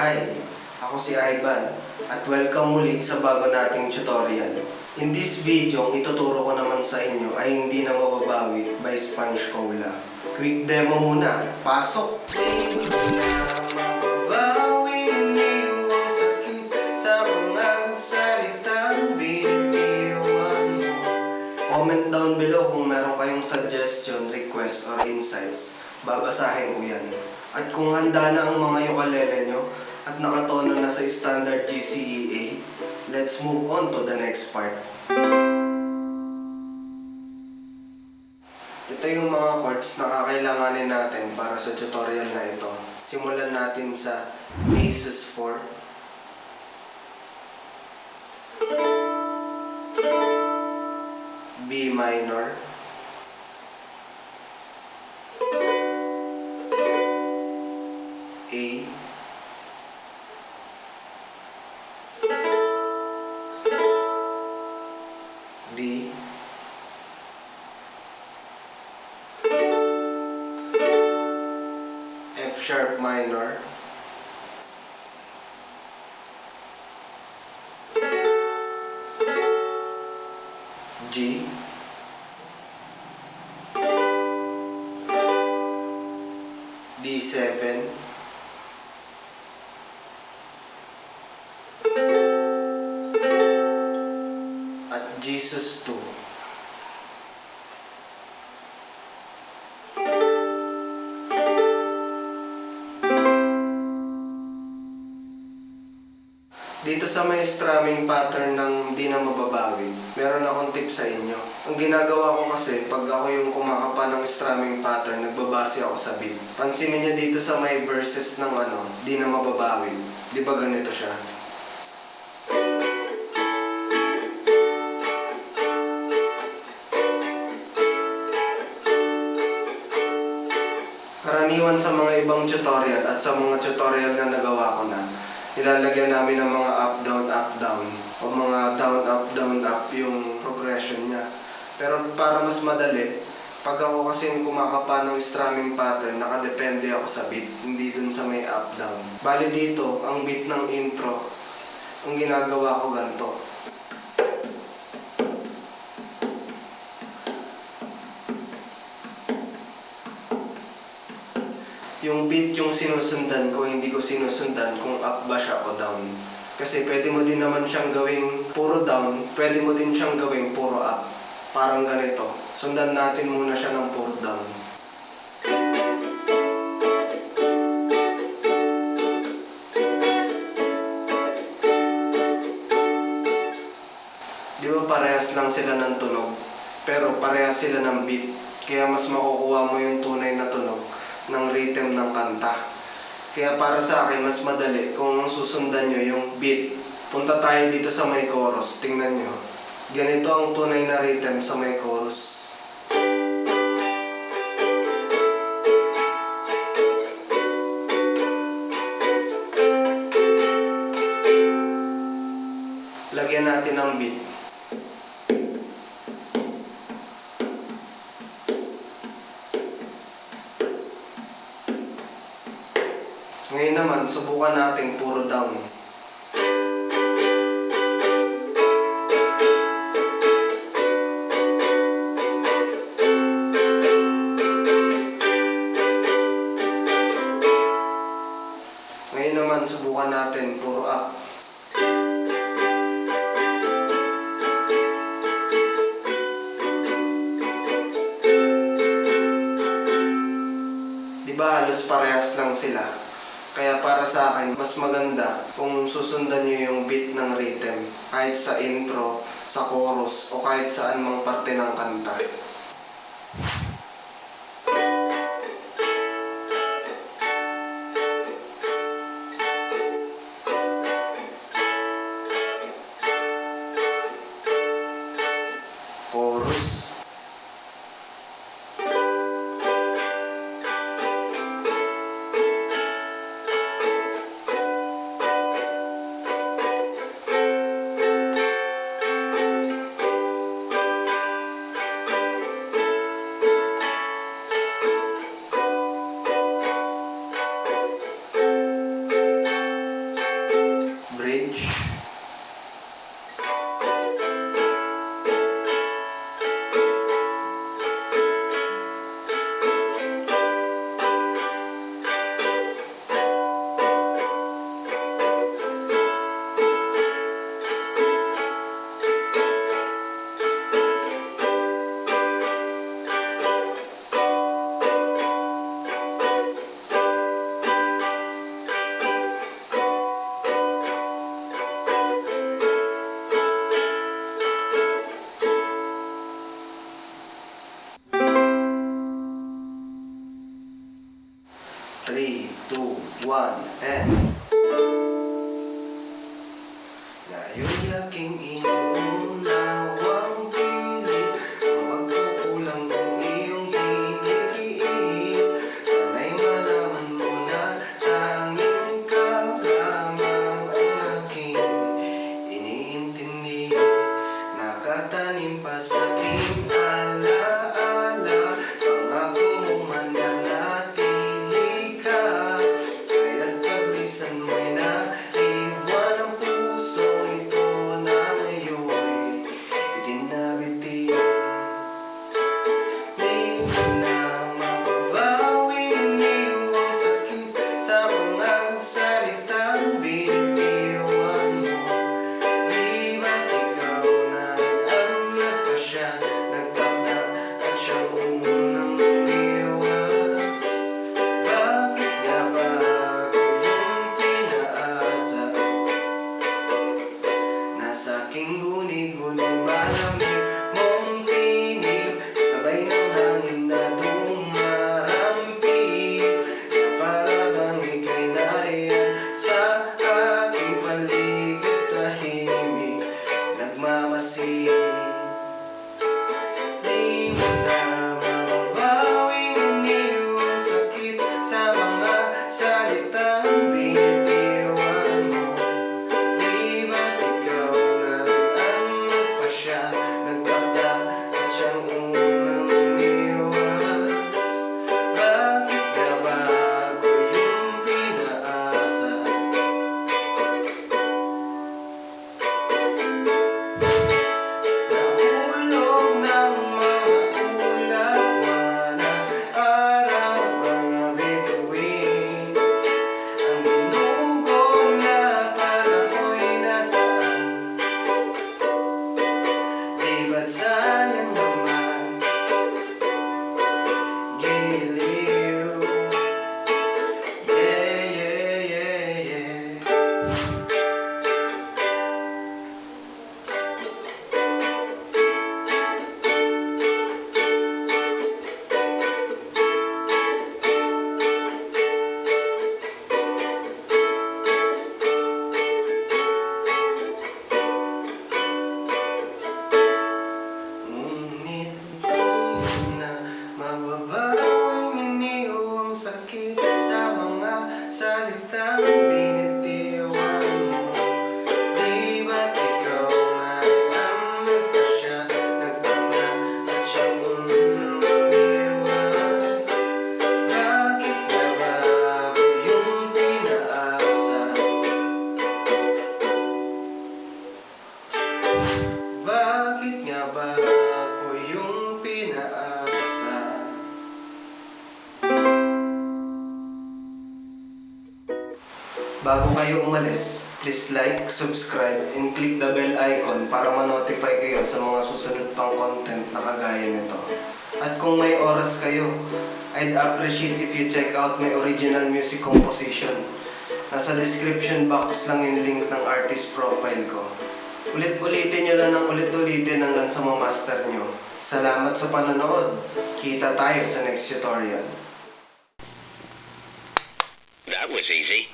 Hi! Ako si Ivan at welcome muli sa bago nating tutorial. In this video, ang ituturo ko naman sa inyo ay hindi na mababawi by Sponge Cola. Quick demo muna. Pasok! Comment down below kung meron kayong suggestion, request, or insights. Babasahin ko yan. At kung handa na ang mga ukulele nyo at nakatono na sa standard GCEA, let's move on to the next part. Ito yung mga chords na kakailanganin natin para sa tutorial na ito. Simulan natin sa Aces 4, B minor, A, D, F sharp minor, G, D7, at Jesus 2. Dito sa may strumming pattern ng di na mababawi, meron akong tip sa inyo. Ang ginagawa ko kasi, pag ako yung kumakapa ng strumming pattern, nagbabase ako sa beat. Pansinin niyo dito sa may verses ng di na mababawi. Di ba ganito siya? Karaniwan sa mga ibang tutorial at sa mga tutorial na nagawa ko na, ilalagyan namin ng mga up, down, o mga down, up yung progression niya. Pero para mas madali, pag ako kasi yung kumakapa ng strumming pattern, nakadepende ako sa beat, hindi dun sa may up, down. Bali dito, ang beat ng intro, ang ginagawa ko ganito. Yung beat yung sinusundan ko, hindi ko sinusundan kung up ba siya o down. Kasi pwede mo din naman siyang gawing puro down, pwede mo din siyang gawing puro up. Parang ganito. Sundan natin muna siya ng puro down. Di ba parehas lang sila ng tunog? Pero parehas sila ng beat. Kaya mas makukuha mo yung tunay na tunog ng rhythm ng kanta. Kaya para sa akin, mas madali kung susundan nyo yung beat. Punta tayo dito sa may chorus. Tingnan nyo. Ganito ang tunay na rhythm sa may chorus. Lagyan natin ng beat. Ngayon naman, subukan natin puro down. Ngayon naman, subukan natin puro up. Diba halos parehas lang sila? Kaya para sa akin, mas maganda kung susundan nyo yung beat ng rhythm kahit sa intro, sa chorus, o kahit saan mang parte ng kanta. Chorus. 3, 2, 1, and ngayon aking inuunawang pilit ang pagkukulang ng iyong hinihiit. Sana'y malaman mo na tanging ikaw lamang ang aking iniintindi. Nakatanim pa sa aking alaala, pangako mo man nanatili ka. Kaya't paglisan mo'y naiwan ang pusong ito na ngayon itinabiti. Di mo na mababawing iyong sakit sa mga salitang binibiyuhan mo. Di ba't ikaw na ang nagpasya, nagtakda at siyang unang umiwas? Bakit nga ba ako yung pinaasa? Nasa aking guni-guni malamig mong tinig, sabay ng hangin na dumarampi, na para bang ika'y nariyan sa aking paligid, tahimik nagmamasid. Di mo na mababawing iyong sakit sa mga salitang binitiwan mo. Di ba't ikaw na ang nagpasya, nagtakda at siyang unang umiwas? Bakit nga ba ako yung pinaasa? Nahulog ng mga ulawan at araw, mga bituin. Ang ginugol na panahoy nasaan? Di ba't sayang naman? Giliw. Yeah, yeah, yeah, yeah. Ngunit di na mababawing iyong sakit sa mga salitang binitiwan mo. Di ba't ikaw nga ang nagpasya, nagtakda at siyang unang umiwas? Bakit nga ba ako yung pinaasa? Bakit nga ba ako yung pinaasa? Bago kayo umalis, please like, subscribe, and click the bell icon para ma-notify kayo sa mga susunod pang content na kagaya nito. At kung may oras kayo, I'd appreciate if you check out my original music composition. Nasa description box lang yung link ng artist profile ko. Ulit-ulitin nyo lang ng ulit-ulitin hanggang sa ma-master nyo. Salamat sa panonood. Kita tayo sa next tutorial. That was easy.